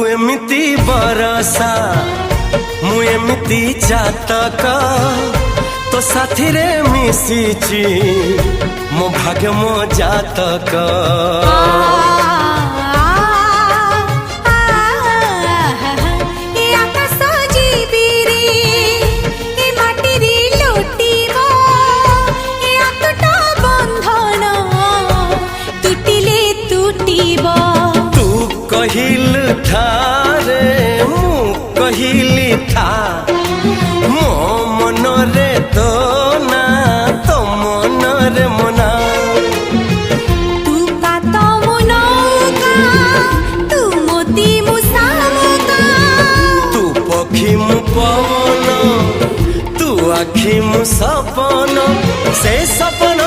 एमिति बरसा मु एमिति चातक तो साथी रे मिशिची मो भाग्य मो जातक। कहिल ठारे मु कहिली था मो मन रे तो ना तो मन रे मना। तू का तो मनो का तू मोती मुसामुका तू पखी मु पवन तू आखी मु सपन से सपन